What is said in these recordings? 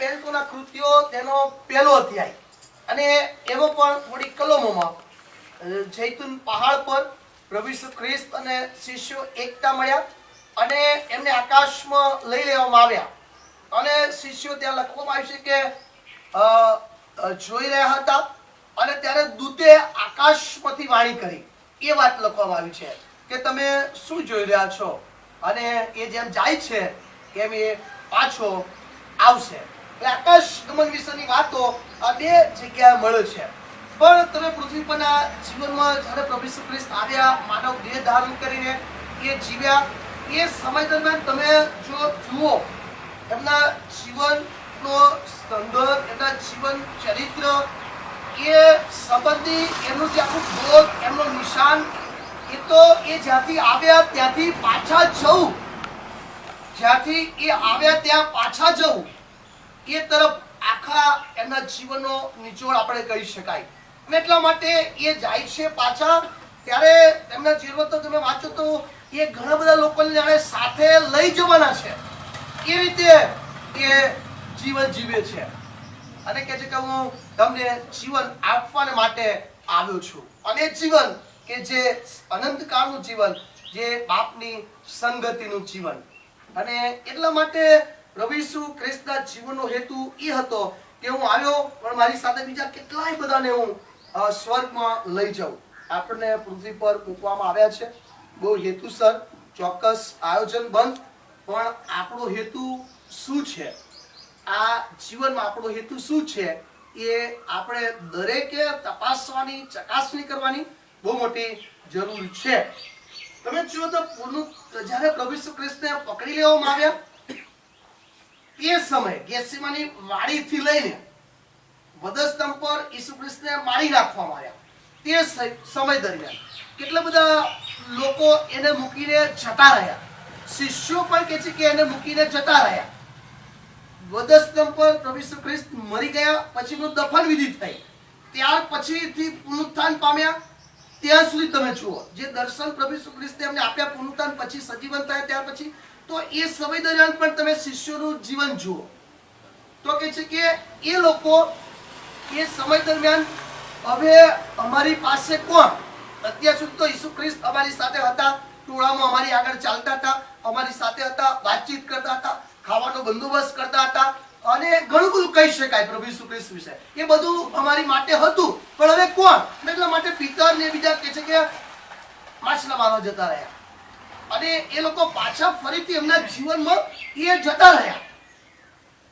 પ્રેરિતોના કૃત્યો તેનો પહેલો અધ્યાય અને એમાં પણ થોડી કલમોમાં જૈતુન પહાડ પર પ્રભુ ઈસુ ખ્રિસ્ત અને શિષ્યો એકતા મળ્યા અને એમને આકાશમાં લઈ લેવામાં આવ્યા અને શિષ્યો ત્યાં લખવામાં આવ્યું છે કે જોઈ રહ્યા હતા અને ત્યારે દૂતે આકાશમાંથી વાણી કરી એ વાત લખવામાં આવી છે કે તમે શું જોઈ રહ્યા છો અને એ જેમ જાય છે એમ એ પાછો આવશે. એટલે આકાશ ગમન વિશેની વાતો આ બે જગ્યાએ મળે છે. પણ તમે પૃથ્વી પરના જીવનમાં જ્યારે પ્રભુ ઈસુ ખ્રિસ્ત આવ્યા, માનવ દેહ ધારણ કરીને એ જીવ્યા, એ સમય દરમિયાન તમે જો જુઓ એમના જીવનનો સંદર્ભ, એમના જીવન ચરિત્ર, એ સંબંધી એમનું જે આખું બોધ, એમનું નિશાન, એ તો એ જ્યાંથી આવ્યા ત્યાંથી પાછા જવું, જ્યાંથી એ આવ્યા ત્યાં પાછા જવું, એ તરફ આખા એમના જીવનનો નિચોડ આપણે કહી શકાય. અને એટલા માટે એ જાય છે પાછા. ત્યારે એમના જીવન તો તમે વાંચો તો એ ઘણા બધા લોકોને જાણે સાથે લઈ જવાના છે એ રીતે એ જીવન જીવે છે અને કહે છે કે હું તમને જીવન આપવાને માટે આવ્યો છું. અને જીવન કે જે અનંતકાળનું જીવન, જે બાપની સંગતિનું જીવન. અને એટલા માટે પ્રભુ ઈસુ ખ્રિસ્તના જીવનનો હેતુ એ હતો કે હું આવ્યો પણ મારી સાથે બીજા કેટલાય બધાને હું સ્વર્ગમાં લઈ જાઉં. આપણને પૃથ્વી પર મૂકવામાં આવ્યા છે બહુ હેતુસર, ચોક્કસ આયોજનબંધ. પણ આપણો હેતુ શું છે, આ જીવનમાં આપણો હેતુ શું છે, એ આપણે દરેકે તપાસવાની, ચકાસણી કરવાની બહુ મોટી જરૂર છે. તમે જુઓ તો જ્યારે પ્રભુ ઈસુ ખ્રિસ્તને પકડી લેવામાં આવ્યા એ સમય ગેથસેમાની વાડીથી લઈને વધસ્તંભ પર ઈસુ ખ્રિસ્તને મારી નાખવામાં આવ્યા તે સમય દરમિયાન કેટલા બધા લોકો એને મૂકીને જતા રહ્યા. શિષ્યો પણ કહે છે કે એને મૂકીને જતા રહ્યા. વધસ્તંભ પર પ્રભુ ઈસુ ખ્રિસ્ત મરી ગયા, પછીનું દફન વિધિ થઈ, ત્યાર પછીથી પુનરુત્થાન પામ્યા. ત્યાં સુધી તમે જુઓ જે દર્શન પ્રભુ ઈસુ ખ્રિસ્તે એમને આપ્યા પુનરુત્થાન પછી, સજીવન થયા ત્યાર પછી, તો એ સમય દરમિયાન પણ તમે શિષ્યોનું જીવન જુઓ તો કહે છે કે એ લોકો એ સમય દરમિયાન હવે અમારી પાસે કોણ? અત્યાર સુધી તો ઈસુ ખ્રિસ્ત અમારી સાથે હતા, ટોળામાં અમારી આગળ ચાલતા હતા, અમારી સાથે હતા, વાતચીત કરતા હતા, ખાવાનો બંદોબસ્ત કરતા હતા અને ઘણું બધું કહી શકાય પ્રભુ ઈસુ ખ્રિસ્ત વિશે. એ બધું અમારી માટે હતું. પણ હવે કોણ? એટલા માટે પિતર ને બીજા કહે છે કે માછલા મારવા જતા રહ્યા અને એ લોકો પાછા ફરીથી એમના જીવનમાં એ જતા રહ્યા.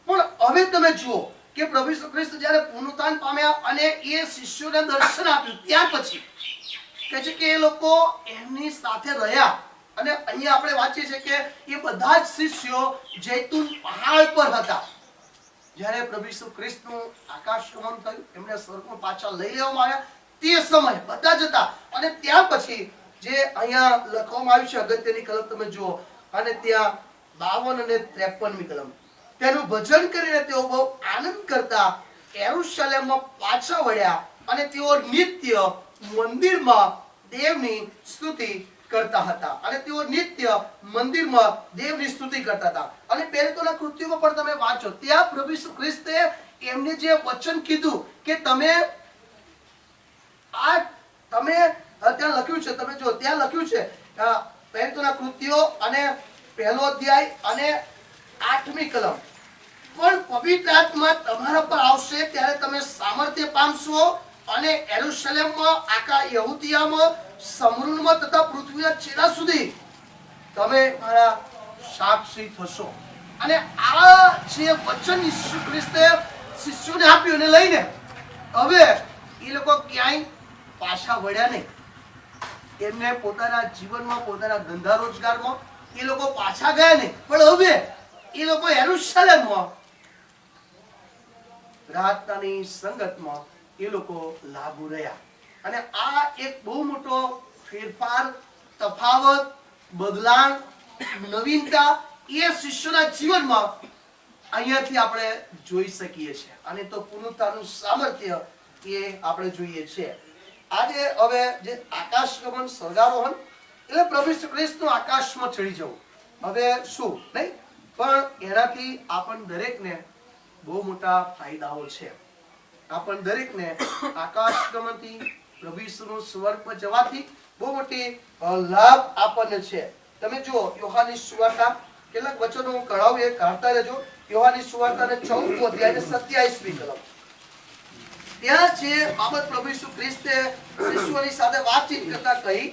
પણ હવે તમે જુઓ કે પ્રભુ ઈસુ ખ્રિસ્ત જ્યારે પુનરુત્થાન પામ્યા અને એ શિષ્યોને દર્શન આપ્યું ત્યાર પછી કહે છે કે એ લોકો એમની સાથે રહ્યા. અને અહીંયા આપણે વાંચીએ છીએ કે એ બધા જ શિષ્યો જૈતુન પહાડ પર હતા જ્યારે પ્રભુ ઈસુ ખ્રિસ્તનું આકાશગમન થયું, એમને સ્વર્ગમાં પાછા લઈ લેવામાં આવ્યા તે સમય બધા જ હતા. અને ત્યાર પછી જે અહીંયા લખવામાં આવ્યું છે અગત્યની કલમ તમે જુઓ, અને ત્યાં 52 અને 53મી કલમ, તેનું ભજન કરીને તેઓ બહુ આનંદ કરતા યરુશલેમમાં પાછા વળ્યા અને તેઓ નિત્ય મંદિરમાં દેવની સ્તુતિ કરતા હતા. અને તેઓ નિત્ય મંદિરમાં દેવની સ્તુતિ કરતા હતા. અને પ્રેરિતોના કૃત્યોમાં પણ તમે વાંચો, ત્યાં પ્રભુ ઈસુ ખ્રિસ્તે એમને જે વચન કીધું કે તમે ત્યાં લખ્યું છે, તમે જો ત્યાં લખ્યું છે પ્રેરિતોના કૃત્યો અને પહેલો અધ્યાય અને 8મી કલમ, પણ પવિત્ર આત્મા તમારા પર આવશે ત્યારે તમે સામર્થ્ય પામશો અને યરુશલેમમાં, આખા યહૂદિયામાં, સમરૂનમાં તથા પૃથ્વીના છેડા સુધી તમે મારા સાક્ષી થશો. અને આ જે વચન ઈસુ ખ્રિસ્તે શિષ્યોને આપ્યું એને લઈને હવે એ લોકો ક્યાંય પાછા વળ્યા નહીં. એમને પોતાના જીવનમાં, પોતાના ધંધા રોજગારમાં એ લોકો પાછા ગયા નહીં, પણ હવે એ લોકો યરુશલેમમાં પ્રાર્થનાની સંગતમાં એ લોકો લાગુ રહ્યા. અને આ એક બહુ મોટો ફેરફાર, તફાવત, બદલાણ, નવીનતા એ શિષ્યોના જીવનમાં અહીંયાથી આપણે જોઈ શકીએ છીએ. અને તો પુનરુત્થાનનું સામર્થ્ય એ આપણે જોઈએ છીએ. આજે હવે જે આકાશગમન, સ્વર્ગારોહણ એટલે પ્રભુ ઈસુ ખ્રિસ્તનું આકાશમાં ચડી જવું, હવે શું નહીં, પણ એનાથી આપણ દરેકને બહુ મોટા ફાયદાઓ છે. આપણ દરેકને આકાશ ગમનથી પ્રભુ ઈસુનું સ્વર્ગ પર જવાથી બહુ મોટી લાભ આપણને છે. તમે જુઓ યોહાનની સુવાર્તા કેટલાક વચનો હું કરાવું એ કાઢતા રહેજો. યોહાનની સુવાર્તાને 14 અધ્યાય ને 27મી કલમ. ત્યાં જે બાબત પ્રભુ ઈસુ ખ્રિસ્તે શિષ્યોની સાથે વાતચીત કરતા કહી,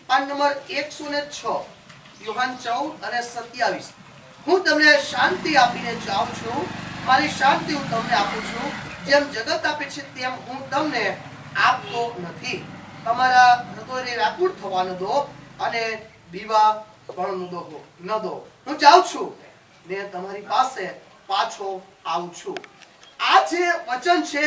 આ નંબર 106 યોહાન 14 અને 27. હું તમને શાંતિ આપીને જાઉં છું, મારી શાંતિ હું તમને આપું છું. જેમ જગત આપે છે તેમ હું તમને આપતો નથી. તમારા હૃદયને વ્યાકુળ થવા ન દો અને બીવા પણ ન દો. હું જાઉં છું ને તમારી પાસે પાછો આવું છું. આ જે વચન છે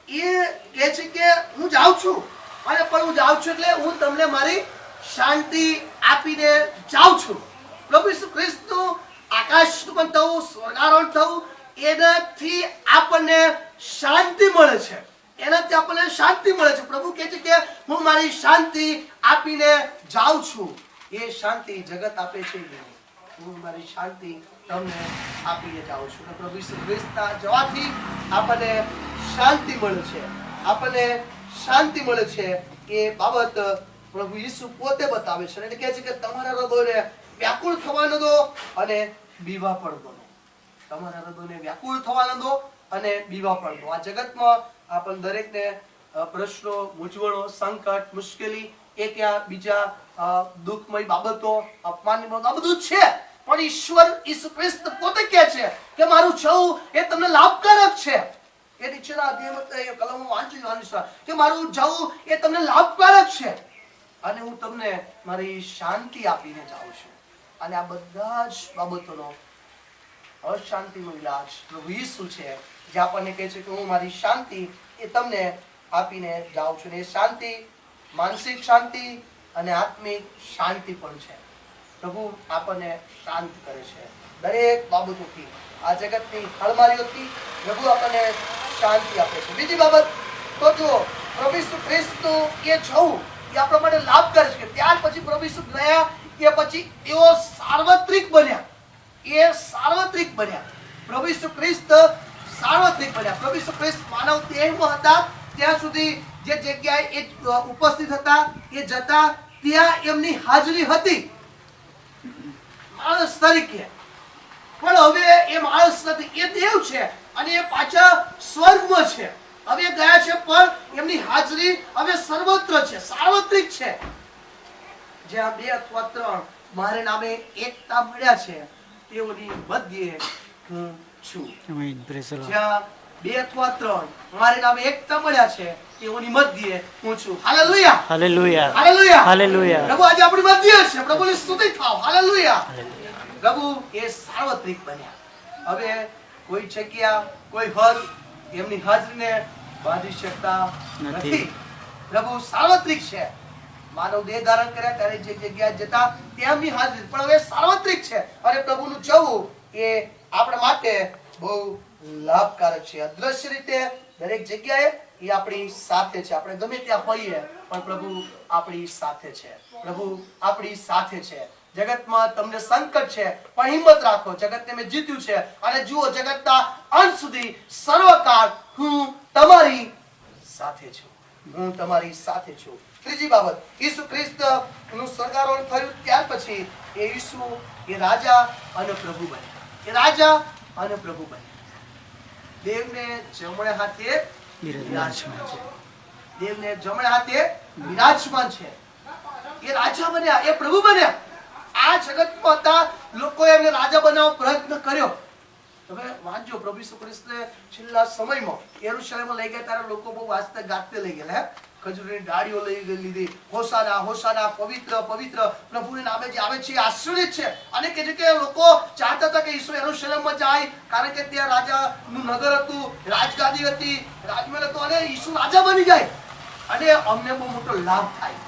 એ કહે છે કે હું જાઉં છું, અને પણ હું જાઉં છું એટલે હું તમને મારી શાંતિ આપીને જાઉં છું. પ્રભુ ઈસુ ખ્રિસ્તનું આકાશગમન થવું, સ્વર્ગારોહણ થવું, એનાથી આપણને શાંતિ મળે છે. એનાથી આપણને શાંતિ મળે છે. પ્રભુ કહે છે કે હું મારી શાંતિ આપીને જાઉં છું. એ શાંતિ જગત આપે છે નહીં, હું મારી શાંતિ તમને આપીને જાઉં છું. પ્રભુ ઈસુ ખ્રિસ્તના જવાથી આપણને શાંતિ મળે છે. આપણને શાંતિ મળે છે. એ બાબત પ્રભુ ઈસુ પોતે બતાવે છે. એટલે કહે છે કે તમારા હૃદયને વ્યાકુળ થવા ન દો અને બીવા પણ ન દો. તમારા હૃદયને વ્યાકુળ થવા ન દો અને બીવા પણ દો. આ જગતમાં આપણ દરેકને પ્રશ્નો, મૂંઝવણો, સંકટ, મુશ્કેલી, એક યા બીજા દુઃખમય બાબતો, અપમાનની બાબતો, આ બધું છે. પણ ઈશ્વર ઈસુ ખ્રિસ્ત પોતે કહે છે કે મારું જવું એ તમને લાભકારક છે. એ નીચેના અધ્યાયમાં કલમો વાંચી કે મારું જવું એ તમને લાભકારક છે અને હું તમને મારી શાંતિ આપીને જાઉં છું. અને આ બધા જ બાબતોનો અશાંતિનો ઈલાજ પ્રભુ ઈસુ છે, જે આપણને કહે છે કે હું મારી શાંતિ એ તમને આપીને જાઉં છું. એ શાંતિ માનસિક શાંતિ અને આત્મિક શાંતિ પણ છે. પ્રભુ આપણને શાંત કરે છે દરેક બાબતોથી. આ જગતની હળમારીઓથી પ્રભુ આપણને શાંતિ આપે છે. બીજી બાબત તો જો પ્રભુ ઈસુ ખ્રિસ્તનું એ જવું એ આપણા માટે લાભકારક છે. ત્યાર પછી પ્રભુ ઈસુ ગયા એ પછી એઓ સાર્વત્રિક બન્યા. એ સાર્વત્રિક બન્યા. પ્રભુ ઈસુ ખ્રિસ્ત સાર્વત્રિક બન્યા. પ્રભુ ઈસુ ખ્રિસ્ત માનવ દેહમાં હતા ત્યાં સુધી જે જગ્યાએ એ ઉપસ્થિત હતા, એ જતા ત્યાં એમની હાજરી હતી માણસ તરીકે. પણ હવે એ માણસ નથી, એ દેવ છે અને એ પાછા સ્વર્ગમાં છે. હવે ગયા છે પણ એમની હાજરી હવે સર્વત્ર છે, સાર્વત્રિક છે. જ્યાં 2 અથવા 3 મારે નામે એકતા મળ્યા છે તેઓની મધ્યે હું છું. જ્યાં 2 અથવા 3 મારે નામે એકતા મળ્યા છે તેઓની મધ્યે હું છું. Hallelujah, hallelujah, hallelujah, hallelujah. પ્રભુ આજે આપણી મધ્યે છે. પ્રભુની સ્તુતિ થાવ. હાલેલુયા. પ્રભુ એ સાર્વત્રિક બન્યા. હવે કોઈ જગ્યા, કોઈ હદ એમની હાજરીને બાંધી શકતા નથી. પ્રભુ સાર્વત્રિક છે. માનવ દેહ ધારણ કર્યા ત્યારે જે જગ્યાએ જતા ત્યાંની હાજરી પણ હવે સાર્વત્રિક છે. અને પ્રભુનું જવું એ આપણા માટે બહુ લાભકારક છે. અદ્રશ્ય રીતે દરેક જગ્યાએ એ આપણી સાથે છે. આપણે ગમે ત્યાં હોઈએ પણ પ્રભુ આપણી સાથે છે. પ્રભુ આપણી સાથે છે. જગતમાં તમને સંકટ છે પણ હિંમત રાખો. જગતને મેં જીત્યું છે અને જુઓ જગતના અંત સુધી સર્વકાળ હું તમારી સાથે છું. હું તમારી સાથે છું. ત્રીજી બાબત, ઈસુ ખ્રિસ્ત નું સ્વર્ગારોહણ થયું ત્યાર પછી એ ઈસુ એ રાજા અને પ્રભુ બન્યા. એ રાજા અને પ્રભુ બન્યા. દેવને જમણે હાથે બિરાજમાન છે. દેવને જમણે હાથે બિરાજમાન છે. એ રાજા બન્યા, એ પ્રભુ બન્યા. આ જગતમાં હતા લોકોએ એમને રાજા બનાવવાનો પ્રયત્ન કર્યો. તમે વાંચજો પ્રભુ ઈસુ ખ્રિસ્તને છેલ્લા સમયમાં યરુશલેમમાં લઈ ગયા ત્યારે લોકો બહુ વાજતે ગાતે લઈ ગયેલા. ખજૂરની ડાળીઓ લઈ લીધી. હોસાના, હોસાના, પવિત્ર, પવિત્ર પ્રભુના નામે જે આવે છે આશ્ચર્ય છે. અને કે જે કે લોકો ચાહતા હતા કે ઈસુ યરુશલેમમાં જાય, કારણ કે ત્યાં રાજાનું નગર હતું, રાજગાદી હતી, રાજમહેલ હતો અને ઈસુ રાજા બની જાય અને અમને બહુ મોટો લાભ થાય.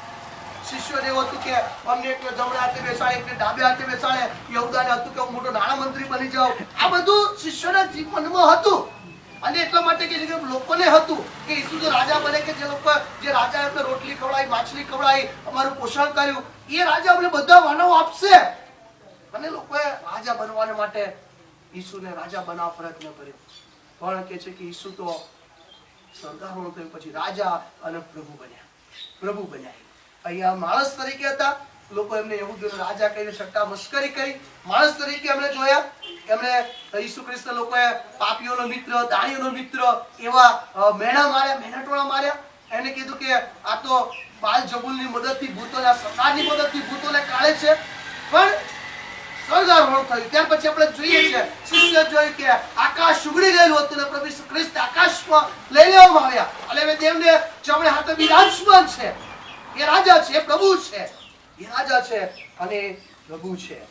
શિષ્યોને એવું હતું કે અમને એક જમણે હાથે બેસાડે, એક ડાબે હાથે બેસાડે. યહૂદાને હતું કે હું મોટો નાણામંત્રી બની જાઉં. આ બધું શિષ્યોના જીવનમાં હતું. અને એટલા માટે કે લોકોને હતું કે ઈસુ જો રાજા બને, કે જે લોકો જે રાજા એમને રોટલી ખવડાવી, માછલી ખવડાવી, અમારું પોષણ કર્યું, એ રાજા અમને બધા વાનવો આપશે. અને લોકોએ રાજા બનવાને માટે ઈસુને રાજા બનાવવા પ્રયત્ન કર્યો, પણ કે છે કે ઈસુ તો સરદારોનું થયું પછી રાજા અને પ્રભુ બન્યા. અહીંયા માણસ તરીકે હતા, લોકો એમને યહૂદીઓને રાજા કહીને ઠટ્ટા મસ્કરી કરી. માણસ તરીકે એમણે જોયા, એમણે ઈસુ ખ્રિસ્ત લોકોએ પાપીઓનો મિત્ર, દાણીઓનો મિત્ર એવા મેણા માર્યા, મેણાટોળા માર્યા. એને કીધું કે આ તો બાલજબૂલની મદદથી ભૂતોના સરદારની મદદથી ભૂતોને કાઢે છે. પણ સ્વર્ગારોહણ થયું ત્યાર પછી આપણે જોઈએ છે, શિષ્ય જોયું કે આકાશ ઉગડી ગયેલું હતું ને પ્રભુ ઈસુ ખ્રિસ્ત આકાશમાં લઈ લેવામાં આવ્યા અને હવે દેવને જમણે હાથે બિરાજમાન છે. એ રાજા છે, એ પ્રભુ છે, એ રાજા છે અને પ્રભુ છે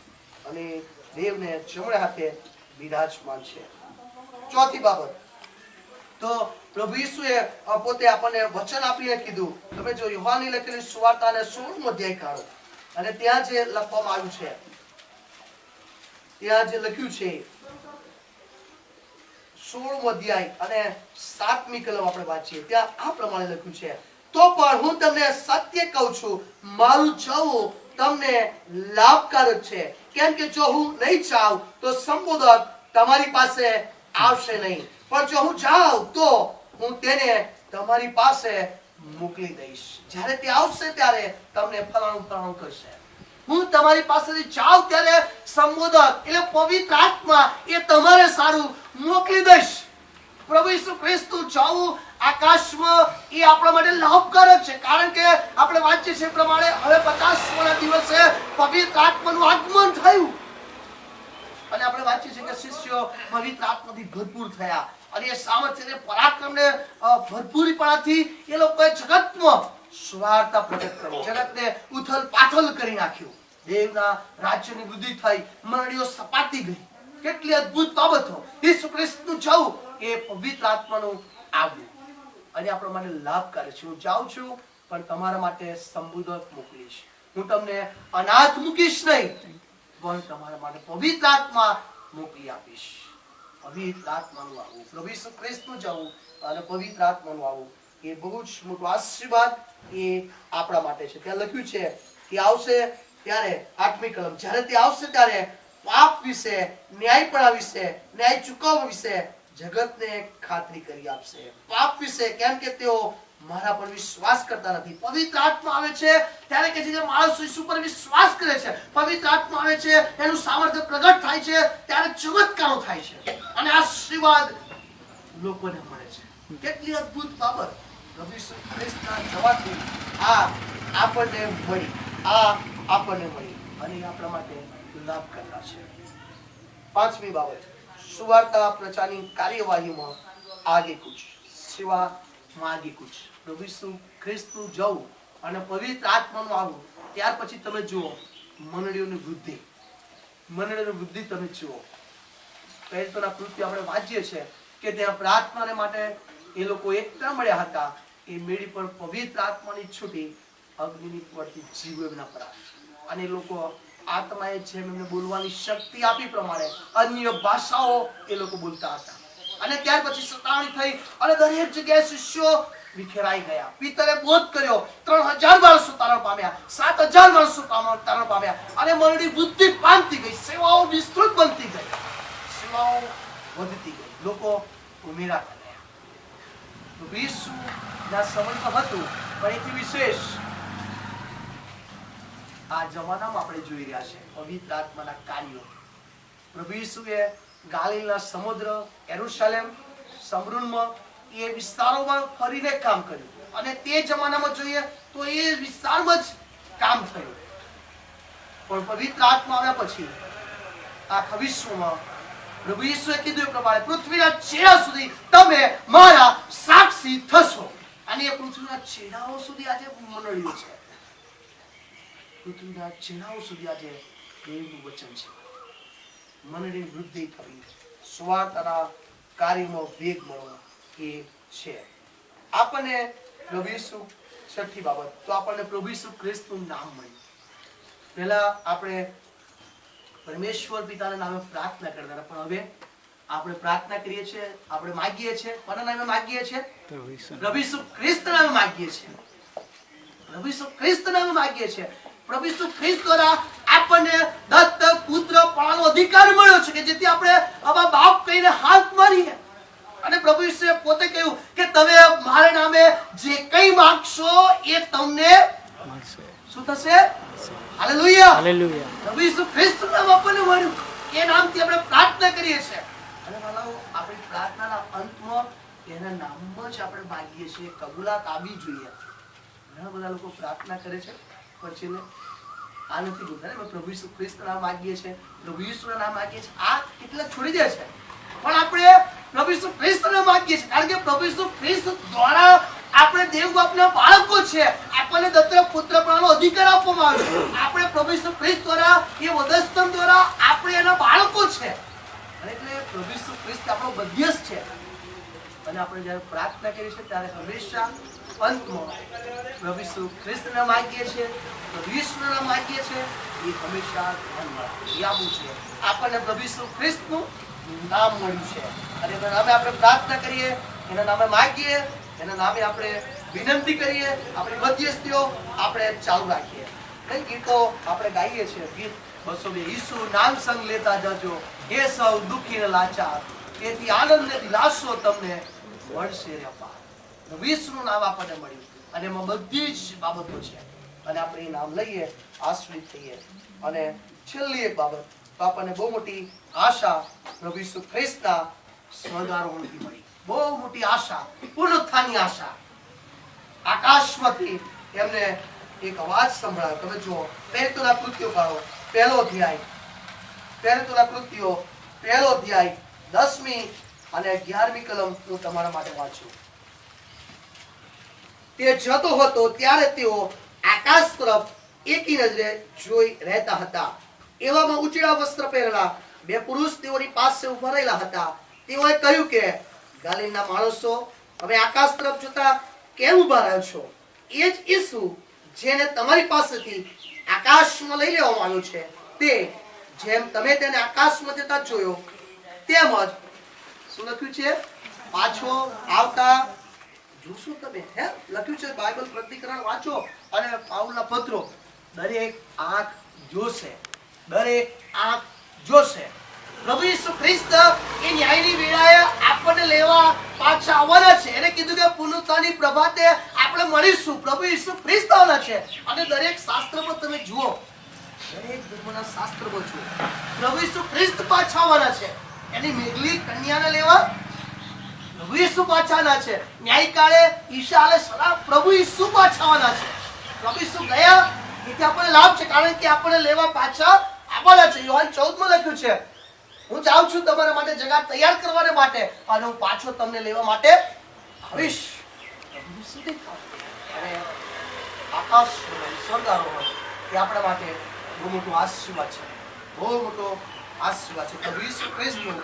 અને દેવને જમણે હાથે બિરાજમાન છે. ચોથી બાબત, તો પ્રભુ ઈસુએ પોતે આપણને વચન આપીને કીધું. તમે જો યોહાનની લખેલી સુવાર્તાને 16મો અધ્યાય કાઢો અને ત્યાં જે લખવામાં આવ્યું છે, ત્યાં જે લખ્યું છે 16મો અધ્યાય અને 7મી કલમ આપણે વાંચીએ, ત્યાં આ પ્રમાણે લખ્યું છે, તો પણ હું તમને સત્ય કહું છું, મારું જવું તમને લાભકારક છે, કેમ કે જો હું નહીં જાઉં તો સંબોધક તમારી પાસે આવશે નહીં, પણ જો હું જાઉં તો હું તેને તમારી પાસે મોકલી દઈશ. જ્યારે તે આવશે ત્યારે તમને ફલાણું કરશે. હું તમારી પાસેથી જાઉં ત્યારે સંબોધક એટલે પવિત્ર આત્મા એ તમારે સારું મોકલી દઈશ. પ્રભુ ઈસુ ખ્રિસ્ત જવું આકાશમાં એ આપણા માટે લાભકારક છે, કારણ કે આપણે વાંચીએ છીએ પ્રમાણે હવે 50મા દિવસે પવિત્ર આત્માનું આગમન થયું અને આપણે વાંચીએ છીએ કે શિષ્યો પવિત્ર આત્માથી ભરપૂર થયા અને એ સામર્થ્ય પરાક્રમને ભરપૂરીપણાથી એ લોકોએ જગતમાં સુવાર્તા પ્રગટ કરી, જગતને ઉથલ પાથલ કરી નાખ્યું. દેવના રાજ્યની વૃદ્ધિ થઈ, મંડળીઓ સપાટી ગઈ. કેટલી અદ્ભુત બાબતો. ઈસુ ખ્રિસ્તનું જવું એ પવિત્ર આત્માનું આવવું અને આપણા માટે લાભકારી છે. હું જાઉં છું પણ તમારા માટે સંબોધક મોકલીશ. હું તમને અનાથ મૂકીશ નહીં, પણ તમારા માટે પવિત્ર આત્મા મોકલી આપીશ. પવિત્ર આત્માનું આવવું, પ્રભુ ઈસુ ખ્રિસ્તનું જવું અને પવિત્ર આત્માનું આવવું એ બહુ જ મોટો આશીર્વાદ એ આપણા માટે છે. ત્યાં લખ્યું છે કે આવશે ત્યારે 8મી કલમ, જ્યારે તે આવશે ત્યારે પાપ વિશે, ન્યાયપણા વિશે, ન્યાય ચૂકવવા વિશે જગતને ખાતરી કરી આપશે. પાપ વિશે કેમ કે તેઓ મારા પર વિશ્વાસ કરતા નથી. પવિત્ર આત્મા આવે છે ત્યારે કે જે માણસ ઈસુ પર વિશ્વાસ કરે છે, પવિત્ર આત્મા આવે છે, એનું સામર્થ્ય પ્રગટ થાય છે, ત્યારે ચમત્કારો થાય છે અને આશીર્વાદ લોકોને મળે છે. કેટલી અદ્ભુત બાબત. પ્રભુ ઈસુ ખ્રિસ્તના જવાથી આ આપણને મળી, અને આપણા માટે લાભ કરતા છે. 5મી બાબત, સુવાર્તા પ્રચારની કાર્યવાહીમાં આગે કુછ, સેવામાં આગે કુછ. પ્રભુ ઈસુ ખ્રિસ્તનું જવું અને પવિત્ર આત્માનું આવવું, ત્યાર પછી તમે જુઓ મંડળીઓની વૃદ્ધિ તમે જુઓ. પહેલના કૃત્ય આપણે વાંચીએ છીએ કે ત્યાં પ્રાર્થનાને માટે એ લોકો એકઠા મળ્યા હતા. એ મેળી પર પવિત્ર આત્માની છૂટી અગ્નિની પરથી જીવ એમના પર અને લોકો આત્માએ જેમ એમને બોલવાની શક્તિ આપી પ્રમાણે અન્ય ભાષાઓ એ લોકો બોલતા હતા. અને ત્યાર પછી સતાવણી થઈ અને દરેક જગ્યાએ શિષ્યો વિખેરાઈ ગયા. પિતરે બોધ કર્યો, 3000 માણસો તારણ પામ્યા, 7000 માણસો તારણ પામ્યા અને મંડળી વૃદ્ધિ પામતી ગઈ, સેવાઓ વિસ્તૃત બનતી ગઈ, સેવાઓ વધતી ગઈ, લોકો ઉમેરા થયા. તો ઈસુના સમયમાં હતું, પણ એથી વિશેષ આ જમાનામાં આપણે જોઈ રહ્યા છે પવિત્ર આત્માના કાર્યો. પ્રભુ ઈસુએ ગાલિલના સમુદ્ર, યરુશલેમ, સમરૂનમાં એ વિસ્તારોમાં ફરીને કામ કર્યું અને તે જમાનામાં જોઈએ તો એ વિસ્તારમાં જ કામ થયું. પણ પવિત્ર આત્મા આવ્યા પછી આખા વિશ્વમાં પ્રભુ ઈસુએ કીધું એ પ્રમાણે પૃથ્વીના છેડા સુધી તમે મારા સાક્ષી થશો. અને એ પૃથ્વીના છેડાઓ સુધી આજે મંડળીઓ છે. પૃથ્વીના છેડાઓ સુધી આજે દેવનું વચન છે. મંડળીની વૃદ્ધિ થવી, સુવાર્તાના કાર્યમાં વેગ મળવો એ છે. આપણને પ્રભુ ઈસુ, છઠ્ઠી બાબત, તો આપણને પ્રભુ ઈસુ ખ્રિસ્તનું નામ મળ્યું. પહેલા આપણે પરમેશ્વર પિતાના નામે પ્રાર્થના કરતા, પણ હવે આપણે પ્રાર્થના કરીએ છીએ, આપણે માગીએ છીએ. કોના નામે માગીએ છીએ? પ્રભુ ઈસુ ખ્રિસ્ત નામે માગીએ છીએ. પ્રભુ ઈસુ ખ્રિસ્ત નામે માગીએ છીએ. પ્રભુ ઈસુ ખ્રિસ્ત દ્વારા આપણને દત્તક પુત્ર પાળવાનો અધિકાર મળ્યો છે કે જેથી આપણે આવા બાપ કહીને હાથ મારીએ. અને પ્રભુ ઈસુએ પોતે કહ્યું કે તમે મારા નામે જે કંઈ માંગશો એ તમને મળશે. શું થશે? Hallelujah, hallelujah. પ્રભુ ઈસુ ખ્રિસ્તનું નામ આપણને મળ્યું, એ નામથી આપણે પ્રાર્થના કરીએ છીએ. અને વાલાઓ, આપણી પ્રાર્થનાના અંતમાં એના નામમાં જ આપણે માંગીએ છીએ. કબૂલાત આવી જોઈએ. ઘણા બધા લોકો પ્રાર્થના કરે છે પછી આ નથી બોલતા ને પ્રભુ ઈસુ ખ્રિસ્તનું નામ માંગીએ છીએ, પ્રભુ ઈસુનું નામ માંગીએ છીએ, આ કેટલા છોડી દે છે. પણ આપણે પ્રભુ ઈસુ ખ્રિસ્તને માંગીએ છીએ કારણ કે પ્રભુ ઈસુ ખ્રિસ્ત દ્વારા આપણે દેવ બાપના બાળકો છે. આપણને દત્તક પુત્ર પાળવાનો અધિકાર આપવામાં આવ્યો છે. આપણે પ્રભુ ઈસુ ખ્રિસ્ત દ્વારા એ વધસ્તંભ દ્વારા આપણે એના બાળકો છે. એટલે પ્રભુ ઈસુ ખ્રિસ્ત આપણો મધ્યસ્થ છે. અને આપણે જ્યારે પ્રાર્થના કરીએ છીએ ત્યારે હંમેશા અંતમાં પ્રભુ ઈસુ ખ્રિસ્તને માંગીએ છીએ, પ્રભુ ઈસુનું નામ માંગીએ છીએ. એ હંમેશા ધ્યાનમાં યાદવું છે. આપણને પ્રભુ ઈસુ ખ્રિસ્તનું નામ મળ્યું છે અને એના નામે આપણે પ્રાર્થના કરીએ, એના નામે માંગીએ, એના નામે આપણે વિનંતી કરીએ, આપણી મધ્યસ્થીઓ આપણે ચાલુ રાખીએ. કઈ ગીતો આપણે ગાઈએ છીએ? ગીત 202, ઈસુ નામ સંગ લેતા જજો હે સૌ દુઃખી ને લાચાર, તેથી આનંદ ને દિલાસો તમને મળશે રે પાર. ઈસુનું નામ આપણને મળ્યું અને એમાં બધી જ બાબતો છે અને આપણે એ નામ લઈએ, આશ્રિત થઈએ. અને છેલ્લી એક બાબત તો આપણને બહુ મોટી આશા પ્રભુ ઈસુ ખ્રિસ્તના સ્વર્ગારોહણથી મળી. બહુ મોટી આશા, પુનરુત્થાનની આશા. આકાશમાંથી એમને એક અવાજ સંભળાયો. તમે જુઓ, પેરેતુના કૃત્યો કાઢો, પહેલો અધ્યાય, પેરેતુના કૃત્યો પહેલો અધ્યાય 10મી અને 11મી કલમ હું તમારા માટે વાંચું. તે જતો હતો ત્યારે તેઓ આકાશ તરફ એકી નજરે જોઈ રહેતા હતા. એવામાં ઉજળા વસ્ત્ર પહેરેલા બે પુરુષ તેઓની પાસે ઉભા રહેલા હતા. તેઓએ કહ્યું કે ગાલિલના માણસો, હવે આકાશ તરફ જોતા કેમ ઉભા રહ્યો છો? એ જ ઈસુ જેને તમારી પાસેથી આકાશમાં લઈ લેવામાં આવ્યો છે, તે જેમ તમે તેને આકાશમાં જતા જોયો તેમજ શું લખ્યું છે? પાછો આવતા જોશો તમે. હે લખ્યું છે, બાઇબલ પ્રતિકરણ વાંચો અને પાઉલના પત્રો, દરેક આંખ જોશે, દરેક આંખ જોશે. પ્રભુ ઈસુ ખ્રિસ્ત એ ન્યાયની વેળાએ આપણને લેવા પાછા આવવાના છે. એને કીધું કે પુનરુત્થાનની પ્રભાતે આપણે મળીશું. પ્રભુ ઈસુ ખ્રિસ્ત આવવાના છે. અને દરેક શાસ્ત્રમાં તમે જુઓ, દરેક ધર્મના શાસ્ત્રમાં જુઓ, પ્રભુ ઈસુ ખ્રિસ્ત પાછા આવવાના છે. એની મેઘલી કન્યાને લેવા પ્રભુ ઈસુ પાછા આવવાના છે. ન્યાયકાળે ઈશા અલૈહિસ્સલામ પ્રભુ ઈસુ પાછા આવવાના છે. પ્રભુ ઈસુ ગયા એથી આપણને લાભ છે કારણ કે આપણને લેવા પાછા આવવાના છે. યોહાન 14માં લખ્યું છે, હું જાઉં છું તમારા માટે જગા તૈયાર કરવાને માટે અને હું પાછો તમને લેવા માટે આવીશ. અને આકાશ સ્વર્ગારોહણ એ આપણા માટે બહુ મોટું આશીર્વાદ છે, બહુ મોટો આશીર્વાદ છે. પ્રભુ ઈસુ ખ્રિસ્તનું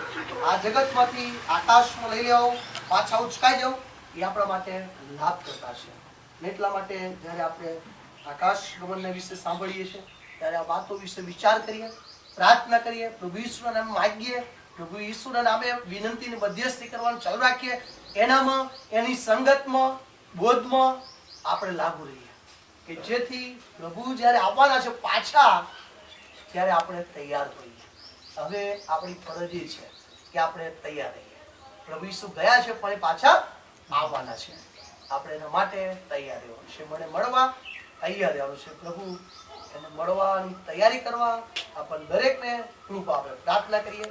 આ જગતમાંથી આકાશમાં લઈ લેવો, પાછા ઉચકાઈ જવું, એ આપણા માટે લાભ કરતા છે. એટલા માટે જ્યારે આપણે આકાશ ગમનને વિશે સાંભળીએ છીએ ત્યારે આ વાતો વિશે વિચાર કરીએ, પ્રાર્થના કરીએ, પ્રભુ ઈસુના નામે માંગીએ, પ્રભુ ઈસુના નામે વિનંતીની મધ્યસ્થી કરવાનું ચાલુ રાખીએ. એનામાં, એની સંગતમાં, બોધમાં આપણે લાગુ રહીએ કે જેથી પ્રભુ જ્યારે આવવાના છે પાછા, ત્યારે આપણે તૈયાર હોઈએ. હવે આપણી ફરજ એ છે કે આપણે તૈયાર રહીએ. પ્રભુ ઈસુ ગયા છે પણ પાછા આવવાના છે. આપણે એના માટે તૈયાર રહેવાનું છે. મને મળવા તૈયાર રહેવાનું છે. પ્રભુ એને મળવાની તૈયારી કરવા આપણને દરેકને કૃપા આપે. પ્રાર્થના કરીએ.